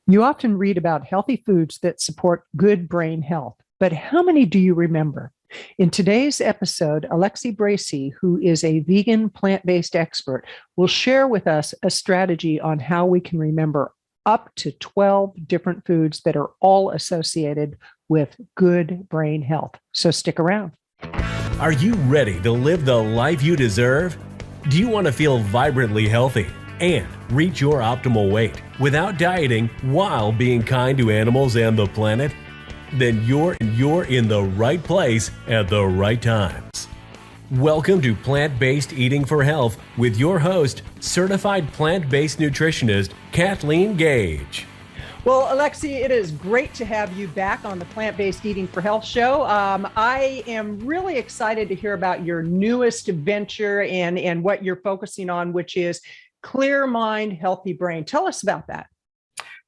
You often read about healthy foods that support good brain health, but how many do you remember? In today's episode, Alexi Bracey, who is a vegan plant-based expert, will share with us a strategy on how we can remember up to 12 different foods that are all associated with good brain health. So stick around. Are you ready to live the life you deserve? Do you want to feel vibrantly healthy and reach your optimal weight without dieting while being kind to animals and the planet? Then you're in the right place at the right times. Welcome to Plant-Based Eating for Health with your host, certified plant-based nutritionist, Kathleen Gage. Well, Alexi, it is great to have you back on the Plant-Based Eating for Health show. I am really excited to hear about your newest venture and what you're focusing on, which is clear mind, healthy brain. Tell us about that.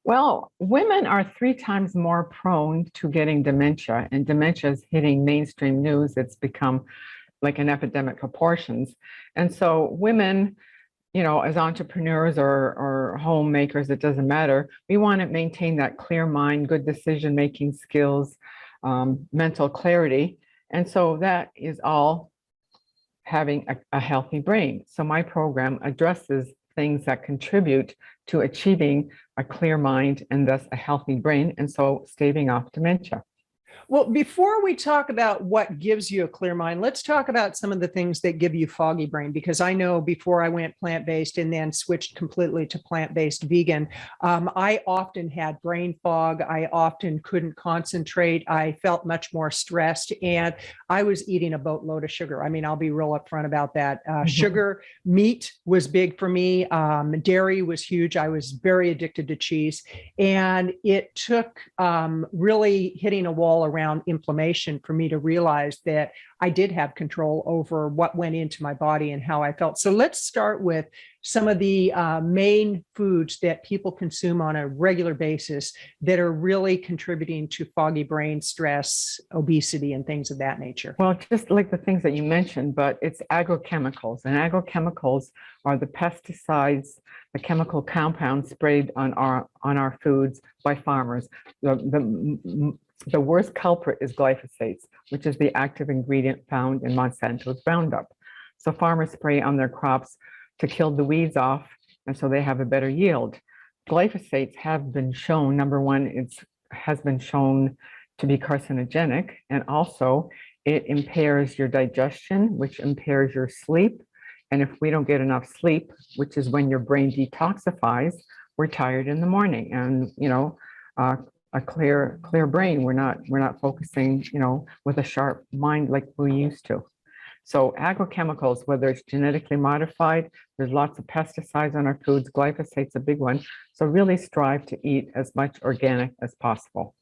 Well, women are 3 times more prone to getting dementia, and dementia is hitting mainstream news. It's become like an epidemic proportions. And so women, as entrepreneurs or homemakers, it doesn't matter. We want to maintain that clear mind, good decision-making skills, mental clarity. And so that is all having a healthy brain. So my program addresses things that contribute to achieving a clear mind and thus a healthy brain, and so staving off dementia. Well, before we talk about what gives you a clear mind, let's talk about some of the things that give you foggy brain, because I know before I went plant-based and then switched completely to plant-based vegan, I often had brain fog. I often couldn't concentrate. I felt much more stressed, and I was eating a boatload of sugar. I mean, I'll be real upfront about that. Sugar, meat was big for me. Dairy was huge. I was very addicted to cheese, and it took really hitting a wall around inflammation for me to realize that I did have control over what went into my body and how I felt. So let's start with some of the main foods that people consume on a regular basis that are really contributing to foggy brain, stress, obesity, and things of that nature. Well, just like the things that you mentioned, but it's agrochemicals, and agrochemicals are the pesticides, the chemical compounds sprayed on our foods by farmers. The worst culprit is glyphosates, which is the active ingredient found in Monsanto's Roundup. So farmers spray on their crops to kill the weeds off, and so they have a better yield. Glyphosates have been shown, number one, it has been shown to be carcinogenic, and also it impairs your digestion, which impairs your sleep. And if we don't get enough sleep, which is when your brain detoxifies, we're tired in the morning. And a clear brain, we're not focusing, with a sharp mind like we used to. So agrochemicals, whether it's genetically modified, there's lots of pesticides on our foods. Glyphosate's a big one. So really strive to eat as much organic as possible.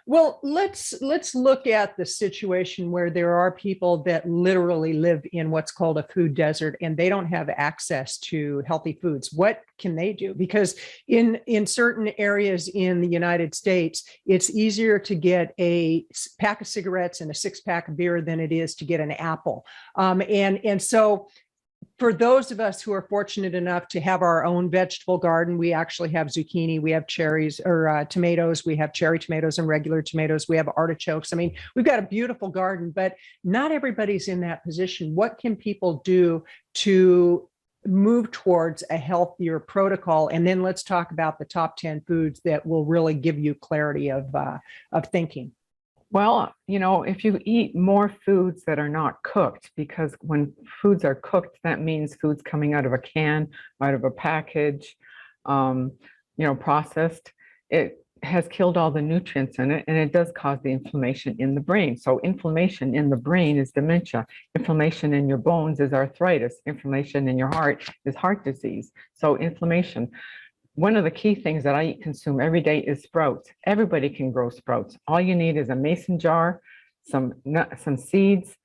Well, let's look at the situation where there are people that literally live in what's called a food desert, and they don't have access to healthy foods. What can they do? Because in certain areas in the United States, it's easier to get a pack of cigarettes and a 6-pack of beer than it is to get an apple. And so for those of us who are fortunate enough to have our own vegetable garden, we actually have zucchini, we have cherries or tomatoes, we have cherry tomatoes and regular tomatoes, we have artichokes. I mean, we've got a beautiful garden, but not everybody's in that position. What can people do to move towards a healthier protocol? And then let's talk about the top 10 foods that will really give you clarity of thinking. Well, if you eat more foods that are not cooked, because when foods are cooked, that means foods coming out of a can, out of a package, processed, it has killed all the nutrients in it, and it does cause the inflammation in the brain. So inflammation in the brain is dementia. Inflammation in your bones is arthritis. Inflammation in your heart is heart disease. So inflammation. One of the key things that I consume every day is sprouts. Everybody can grow sprouts. All you need is a mason jar, some seeds.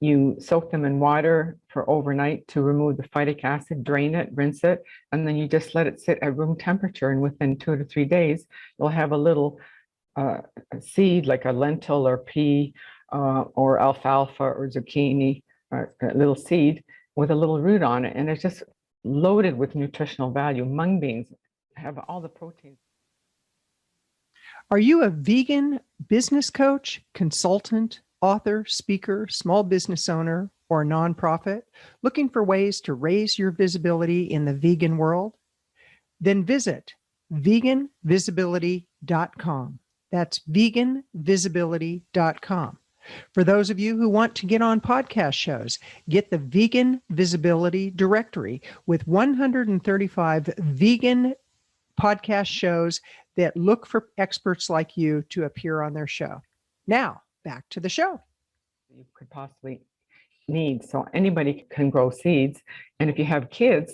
You soak them in water for overnight to remove the phytic acid, drain it, rinse it, and then you just let it sit at room temperature. And within 2 to 3 days, you'll have a little seed like a lentil or pea or alfalfa or zucchini, a little seed with a little root on it. And it's just loaded with nutritional value. Mung beans, have all the proteins. Are you a vegan business coach, consultant, author, speaker, small business owner, or a nonprofit looking for ways to raise your visibility in the vegan world? Then visit veganvisibility.com. That's veganvisibility.com. For those of you who want to get on podcast shows, get the Vegan Visibility Directory with 135 vegan podcast shows that look for experts like you to appear on their show. Now, back to the show. You could possibly need. So anybody can grow seeds. And if you have kids,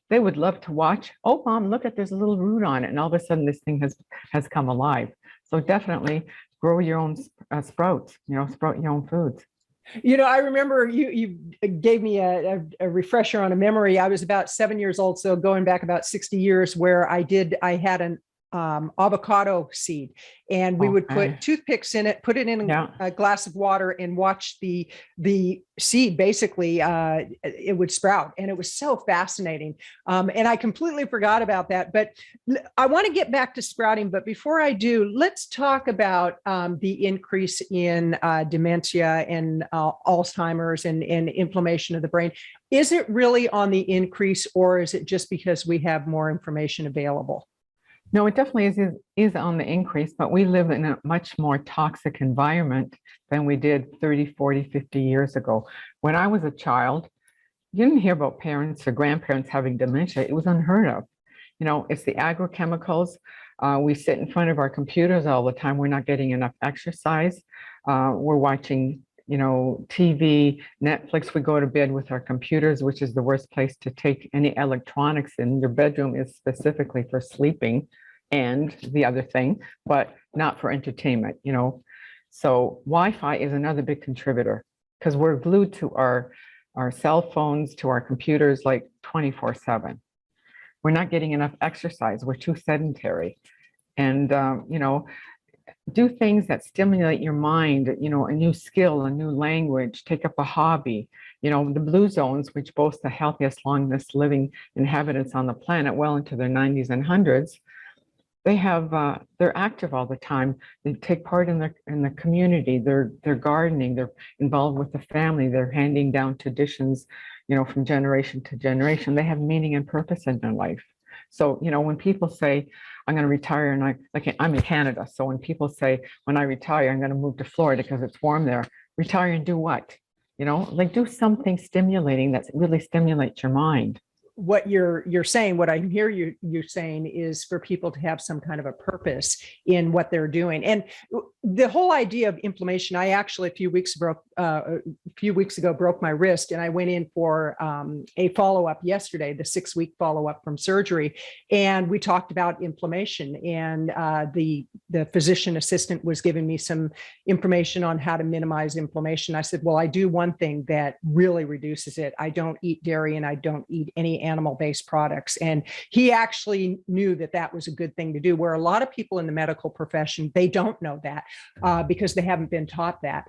they would love to watch, oh, Mom, look at, there's a little root on it. And all of a sudden this thing has come alive. So definitely grow your own sprouts, sprout your own foods. I remember you gave me a refresher on a memory. I was about 7 years old, so going back about 60 years, where I had an avocado seed, and we would put toothpicks in it, put it in a glass of water, and watch the seed basically it would sprout, and it was so fascinating. And I completely forgot about that, but I want to get back to sprouting. But before I do, let's talk about the increase in dementia and Alzheimer's and inflammation of the brain. Is it really on the increase, or is it just because we have more information available? No, it definitely is on the increase, but we live in a much more toxic environment than we did 30, 40, 50 years ago. When I was a child, you didn't hear about parents or grandparents having dementia. It was unheard of. It's the agrochemicals. We sit in front of our computers all the time. We're not getting enough exercise. We're watching TV, Netflix. We go to bed with our computers, which is the worst place to take any electronics in. Your bedroom is specifically for sleeping and the other thing, but not for entertainment, So Wi-Fi is another big contributor, because we're glued to our cell phones, to our computers, like 24/7. We're not getting enough exercise. We're too sedentary. And, do things that stimulate your mind, a new skill, a new language, take up a hobby. The blue zones, which boast the healthiest, longest living inhabitants on the planet, well into their 90s and 100s, they're active all the time. They take part in the community. They're gardening. They're involved with the family. They're handing down traditions, from generation to generation. They have meaning and purpose in their life. So, when people say, I'm going to retire, and I'm in Canada. So when people say, when I retire, I'm going to move to Florida because it's warm there, retire and do what? Do something stimulating that really stimulates your mind. What you're saying, what I hear you saying, is for people to have some kind of a purpose in what they're doing. And the whole idea of inflammation, I actually a few weeks ago broke my wrist, and I went in for a follow-up yesterday, the 6-week follow-up from surgery, and we talked about inflammation, and the physician assistant was giving me some information on how to minimize inflammation. I said, well, I do one thing that really reduces it. I don't eat dairy, and I don't eat any animal-based products. And he actually knew that was a good thing to do, where a lot of people in the medical profession, they don't know that because they haven't been taught that.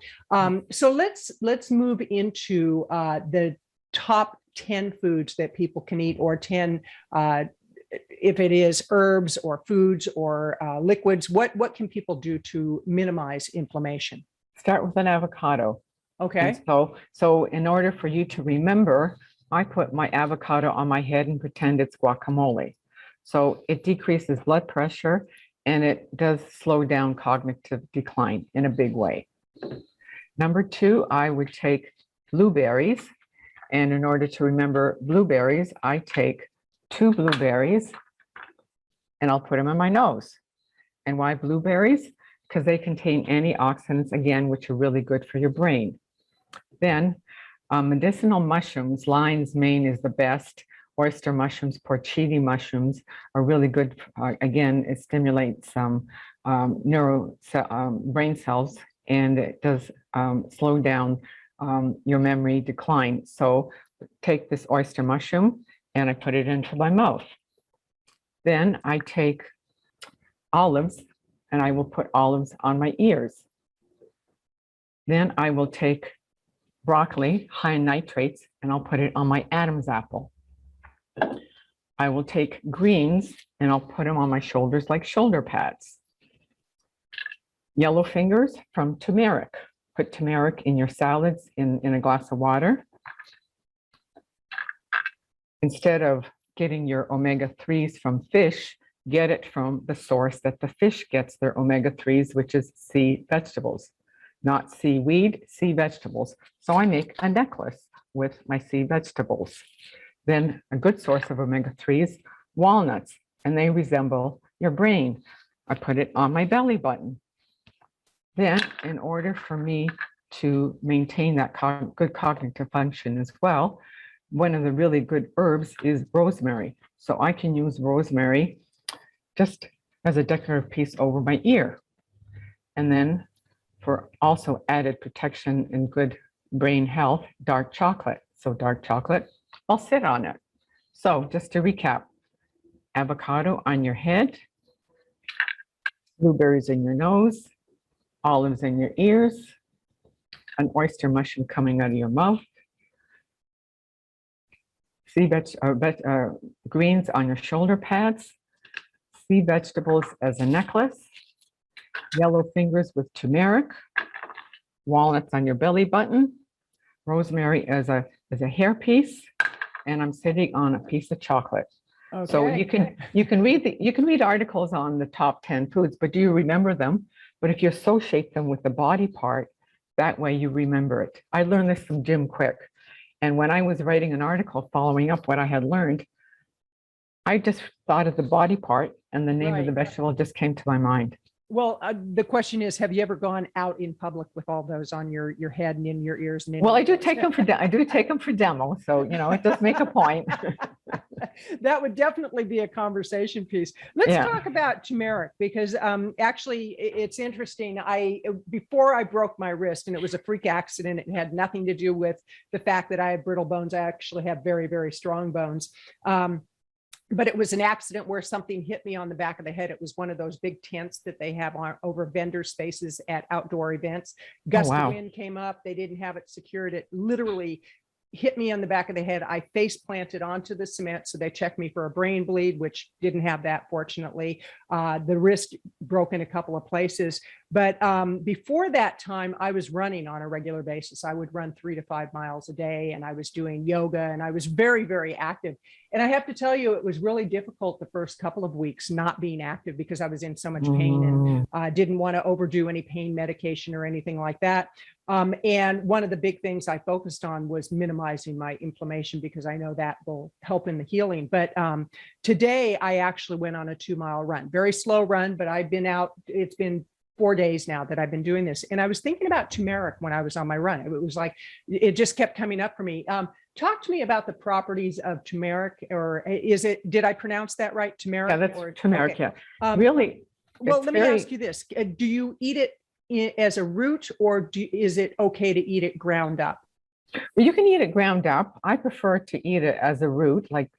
So let's move into the top 10 foods that people can eat, or 10 if it is herbs or foods or liquids. What can people do to minimize inflammation? Start with an avocado. Okay. And so in order for you to remember, I put my avocado on my head and pretend it's guacamole. So it decreases blood pressure, and it does slow down cognitive decline in a big way. Number 2, I would take blueberries. And in order to remember blueberries, I take 2 blueberries and I'll put them in my nose. And why blueberries? Because they contain antioxidants, again, which are really good for your brain. Then medicinal mushrooms, lion's mane is the best. Oyster mushrooms, porcini mushrooms are really good. Again, it stimulates brain cells, and it does slow down your memory decline. So take this oyster mushroom and I put it into my mouth. Then I take olives and I will put olives on my ears. Then I will take broccoli, high in nitrates, and I'll put it on my Adam's apple. I will take greens and I'll put them on my shoulders like shoulder pads. Yellow fingers from turmeric. Put turmeric in your salads in a glass of water. Instead of getting your omega-3s from fish, get it from the source that the fish gets their omega-3s, which is sea vegetables, not seaweed, sea vegetables. So I make a necklace with my sea vegetables. Then a good source of omega-3s, walnuts, and they resemble your brain. I put it on my belly button. Then, in order for me to maintain that good cognitive function as well, one of the really good herbs is rosemary. So I can use rosemary just as a decorative piece over my ear. And then for also added protection and good brain health, dark chocolate. So dark chocolate, I'll sit on it. So just to recap, avocado on your head, blueberries in your nose, olives in your ears, an oyster mushroom coming out of your mouth, greens on your shoulder pads, sea vegetables as a necklace, yellow fingers with turmeric, walnuts on your belly button, rosemary as a hairpiece, and I'm sitting on a piece of chocolate. Okay. So you can read articles on the top 10 foods, but do you remember them? But if you associate them with the body part, that way you remember it. I learned this from Jim Quick. And when I was writing an article following up what I had learned, I just thought of the body part and the name of the vegetable just came to my mind. Well, the question is, have you ever gone out in public with all those on your head and in your ears? And well, I do take them for demo. So, it does make a point. That would definitely be a conversation piece. Let's talk about turmeric because actually it's interesting. Before I broke my wrist, and it was a freak accident, it had nothing to do with the fact that I had brittle bones. I actually have very, very strong bones. But it was an accident where something hit me on the back of the head. It was one of those big tents that they have over vendor spaces at outdoor events. Gust of wind came up. They didn't have it secured. It literally hit me on the back of the head. I face planted onto the cement. So they checked me for a brain bleed, which didn't have that, fortunately. The wrist broke in a couple of places. But before that time, I was running on a regular basis. I would run 3 to 5 miles a day, and I was doing yoga, and I was very, very active. And I have to tell you, it was really difficult the first couple of weeks not being active because I was in so much pain and didn't want to overdo any pain medication or anything like that. And one of the big things I focused on was minimizing my inflammation because I know that will help in the healing. But today I actually went on a 2-mile run, very slow run, but I've been out. It's been 4 days now that I've been doing this. And I was thinking about turmeric when I was on my run. It was like, it just kept coming up for me. Talk to me about the properties of turmeric, or did I pronounce that right? Turmeric? Yeah, that's turmeric. Okay. Yeah. Really? Well, let me ask you this. Do you eat it as a root, or is it okay to eat it ground up? Well, you can eat it ground up. I prefer to eat it as a root, like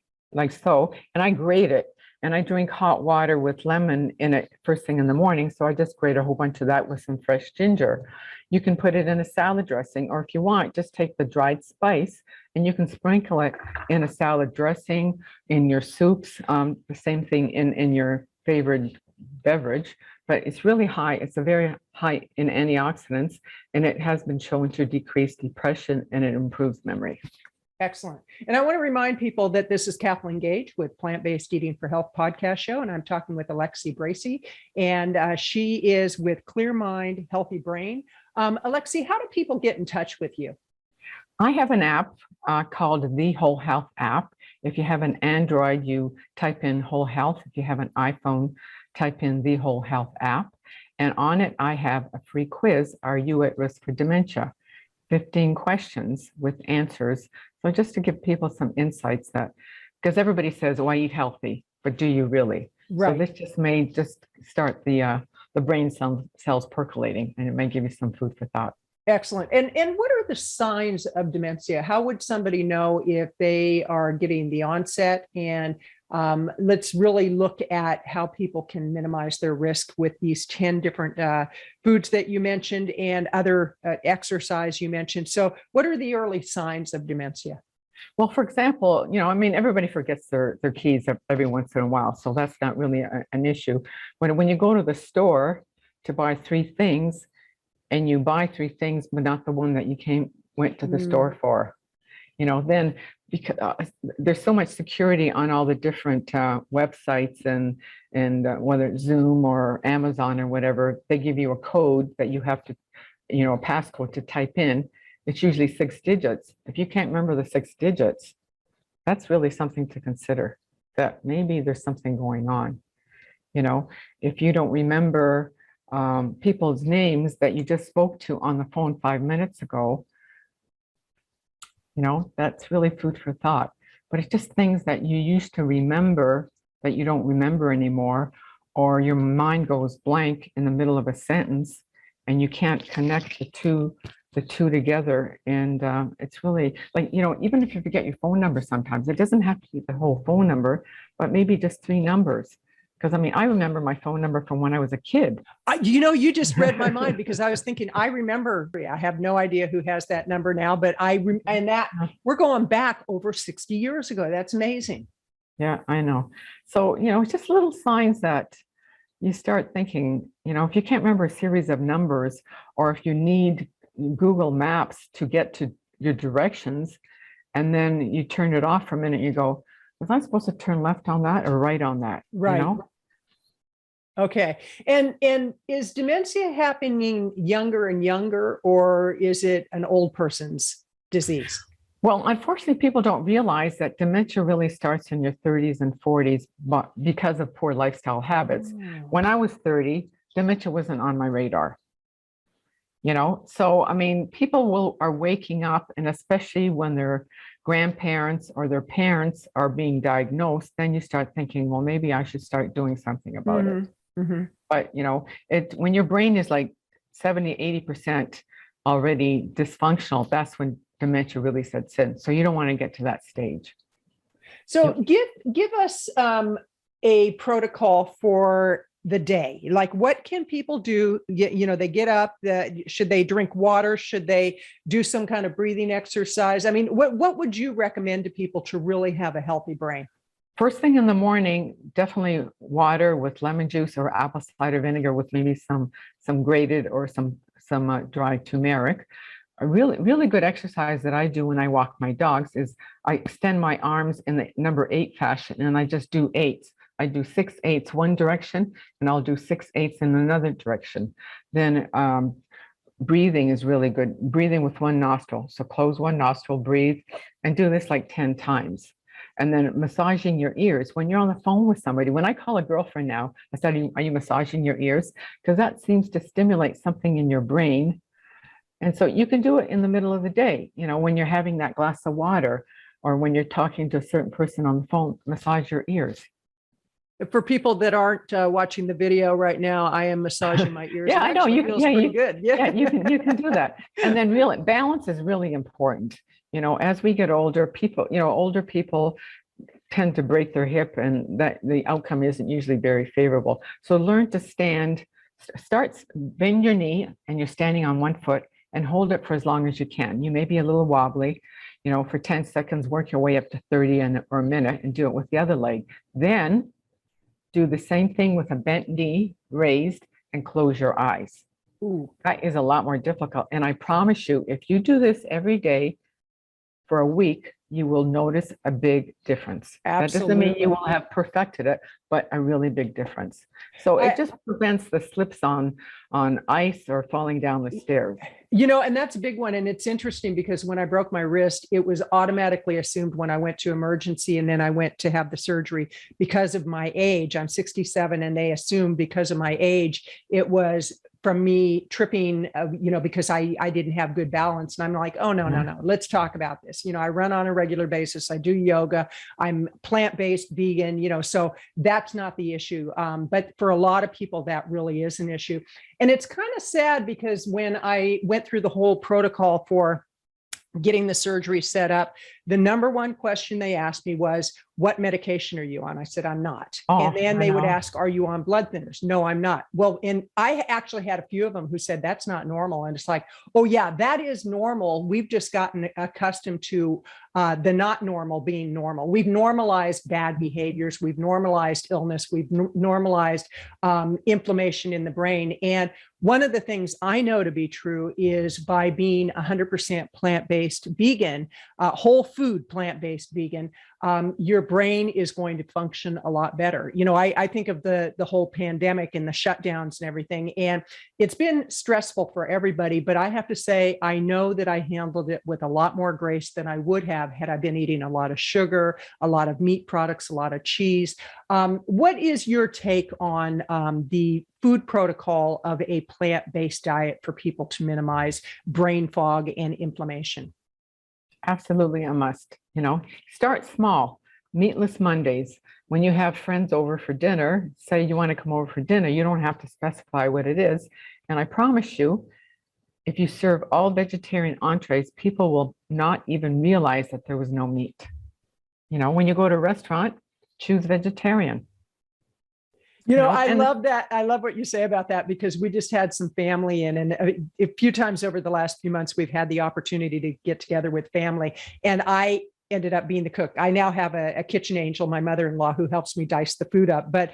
so, and I grate it. And I drink hot water with lemon in it first thing in the morning. So I just grate a whole bunch of that with some fresh ginger. You can put it in a salad dressing, or if you want, just take the dried spice and you can sprinkle it in a salad dressing, in your soups, the same thing in your favorite beverage. But it's really high. It's a very high in antioxidants, and it has been shown to decrease depression, and it improves memory. Excellent. And I want to remind people that this is Kathleen Gage with Plant-Based Eating for Health podcast show. And I'm talking with Alexi Bracey, and she is with Clear Mind, Healthy Brain. Alexi, how do people get in touch with you? I have an app called the Whole Health app. If you have an Android, you type in Whole Health. If you have an iPhone, type in the Whole Health app. And on it, I have a free quiz. Are you at risk for dementia? 15 questions with answers. So just to give people some insights because everybody says, oh, I eat healthy, but do you really? Right. So this just may start the brain cells percolating, and it may give you some food for thought. Excellent. And what are the signs of dementia? How would somebody know if they are getting the onset? And let's really look at how people can minimize their risk with these 10 different foods that you mentioned and other exercise you mentioned. So what are the early signs of dementia? Well, for example, I mean, everybody forgets their keys every once in a while, so that's not really an issue. When you go to the store to buy three things and you buy three things, but not the one that you went to the store for, then because there's so much security on all the different websites and whether it's Zoom or Amazon or whatever, they give you a code that you have to, a passcode to type in. It's usually 6 digits. If you can't remember the 6 digits, that's really something to consider, that maybe there's something going on. If you don't remember people's names that you just spoke to on the phone 5 minutes ago, that's really food for thought. But it's just things that you used to remember that you don't remember anymore, or your mind goes blank in the middle of a sentence and you can't connect the two together. And it's really like, even if you forget your phone number, sometimes it doesn't have to be the whole phone number, but maybe just 3 numbers. Because I mean, I remember my phone number from when I was a kid. You just read my mind, because I was thinking, I remember, I have no idea who has that number now, but we're going back over 60 years ago. That's amazing. Yeah, I know. So, it's just little signs that you start thinking, if you can't remember a series of numbers, or if you need Google Maps to get to your directions, and then you turn it off for a minute, you go, was I supposed to turn left on that or right on that? Right. Okay. And is dementia happening younger and younger, or is it an old person's disease? Well, unfortunately, people don't realize that dementia really starts in your 30s and 40s, but because of poor lifestyle habits. When I was 30, dementia wasn't on my radar. So I mean, people are waking up, and especially when their grandparents or their parents are being diagnosed, then you start thinking, well, maybe I should start doing something about it. But when your brain is like 70-80% already dysfunctional, that's when dementia really sets in. So you don't want to get to that stage. So give us a protocol for the day. Like, what can people do? They get up, should they drink water? Should they do some kind of breathing exercise? I mean, what would you recommend to people to really have a healthy brain? First thing in the morning, definitely water with lemon juice or apple cider vinegar with maybe some grated or some dry turmeric. A really good exercise that I do when I walk my dogs is I extend my arms in the number 8 fashion, and I just do 8s. I do 6 8s one direction, and I'll do 6 8s in another direction. Then breathing is really good. Breathing with one nostril. So close one nostril, breathe, and do this like 10 times. And then massaging your ears. When you're on the phone with somebody, when I call a girlfriend now, I said, are you massaging your ears? Because that seems to stimulate something in your brain. And so you can do it in the middle of the day, when you're having that glass of water, or when you're talking to a certain person on the phone, massage your ears. For people that aren't watching the video right now, I am massaging my ears. Yeah, I know. You good. Yeah, you can do that. And then balance is really important. As we get older, older people tend to break their hip, and that the outcome isn't usually very favorable. So learn to stand, bend your knee, and you're standing on one foot, and hold it for as long as you can. You may be a little wobbly, for 10 seconds, work your way up to 30 or a minute, and do it with the other leg. Then do the same thing with a bent knee, raised, and close your eyes. Ooh, that is a lot more difficult. And I promise you, if you do this every day for a week, you will notice a big difference. Absolutely. That doesn't mean you will have perfected it, but a really big difference. So it just prevents the slips on ice or falling down the stairs. And that's a big one. And it's interesting because when I broke my wrist, it was automatically assumed when I went to emergency, and then I went to have the surgery because of my age. I'm 67, and they assumed because of my age, it was from me tripping, because I didn't have good balance. And I'm like, oh, no, let's talk about this. I run on a regular basis. I do yoga. I'm plant-based vegan, so that's not the issue. But for a lot of people, that really is an issue. And it's kind of sad because when I went through the whole protocol for getting the surgery set up, the number one question they asked me was, what medication are you on? I said, I'm not. Oh, And then I they would know. ask, are you on blood thinners? No, I'm not. Well, and I actually had a few of them who said that's not normal. And it's like, oh yeah, that is normal. We've just gotten accustomed to the not normal being normal. We've normalized bad behaviors. We've normalized illness. We've normalized inflammation in the brain. And one of the things I know to be true is by being 100% plant-based vegan, whole food plant-based vegan, your brain is going to function a lot better. You know, I think of the whole pandemic and the shutdowns and everything, and it's been stressful for everybody, but I have to say, I know that I handled it with a lot more grace than I would have had I been eating a lot of sugar, a lot of meat products, a lot of cheese. What is your take on the food protocol of a plant-based diet for people to minimize brain fog and inflammation? Absolutely a must. You know, start small. Meatless Mondays. When you have friends over for dinner, say you want to come over for dinner, you don't have to specify what it is. And I promise you, if you serve all vegetarian entrees, people will not even realize that there was no meat. You know, when you go to a restaurant, choose vegetarian. You know, and love that. I love what you say about that, because we just had some family in, and a few times over the last few months, we've had the opportunity to get together with family, and I ended up being the cook. I now have a kitchen angel, my mother-in-law, who helps me dice the food up. But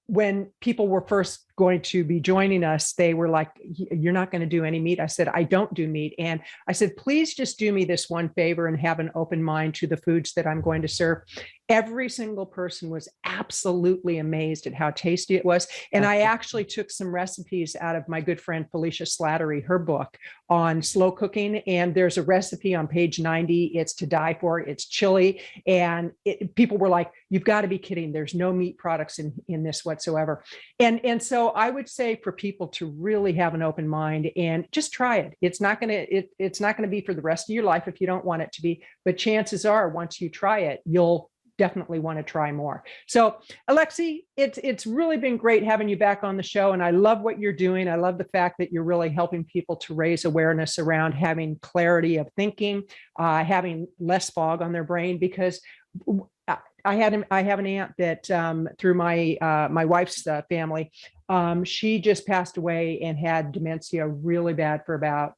when people were first going to be joining us, they were like, you're not going to do any meat? I said, I don't do meat. And I said, please just do me this one favor and have an open mind to the foods that I'm going to serve. Every single person was absolutely amazed at how tasty it was. And I actually took some recipes out of my good friend Felicia Slattery, her book on slow cooking. And there's a recipe on page 90. It's to die for. It's chili. And people were like, you've got to be kidding. There's no meat products in this whatsoever. And so I would say for people to really have an open mind and just try it. It's not going to be for the rest of your life if you don't want it to be, but chances are once you try it, you'll definitely want to try more. So Alexi, it's really been great having you back on the show. And I love what you're doing. I love the fact that you're really helping people to raise awareness around having clarity of thinking, having less fog on their brain, because I have an aunt that through my wife's family, she just passed away and had dementia really bad for about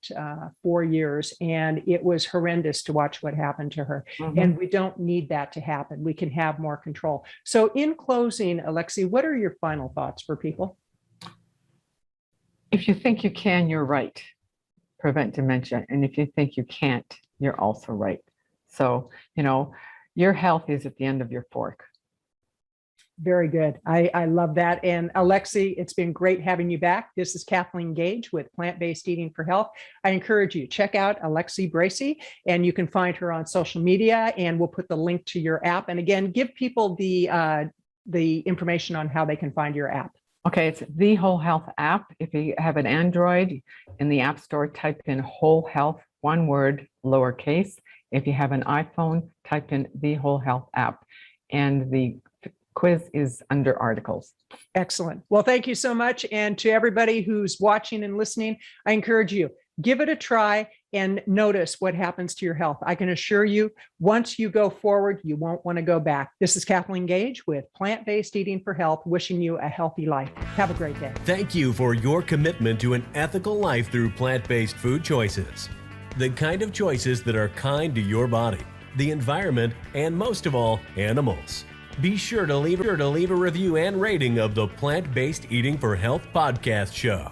4 years. And it was horrendous to watch what happened to her. Mhm. And we don't need that to happen. We can have more control. So in closing, Alexi, what are your final thoughts for people? If you think you can, you're right. Prevent dementia. And if you think you can't, you're also right. So, you know, your health is at the end of your fork. Very good. I love that. And Alexi, it's been great having you back. This is Kathleen Gage with Plant-Based Eating for Health. I encourage you, check out Alexi Bracey, and you can find her on social media, and we'll put the link to your app. And again, give people the information on how they can find your app. Okay, it's the Whole Health app. If you have an Android, in the App Store, type in Whole Health, one word, lowercase. If you have an iPhone, type in the Whole Health app. And the quiz is under articles. Excellent. Well, thank you so much. And to everybody who's watching and listening, I encourage you, give it a try and notice what happens to your health. I can assure you, once you go forward, you won't want to go back. This is Kathleen Gage with Plant-Based Eating for Health, wishing you a healthy life. Have a great day. Thank you for your commitment to an ethical life through plant-based food choices. The kind of choices that are kind to your body, the environment, and most of all, animals. Be sure to leave a review and rating of the Plant-Based Eating for Health podcast show.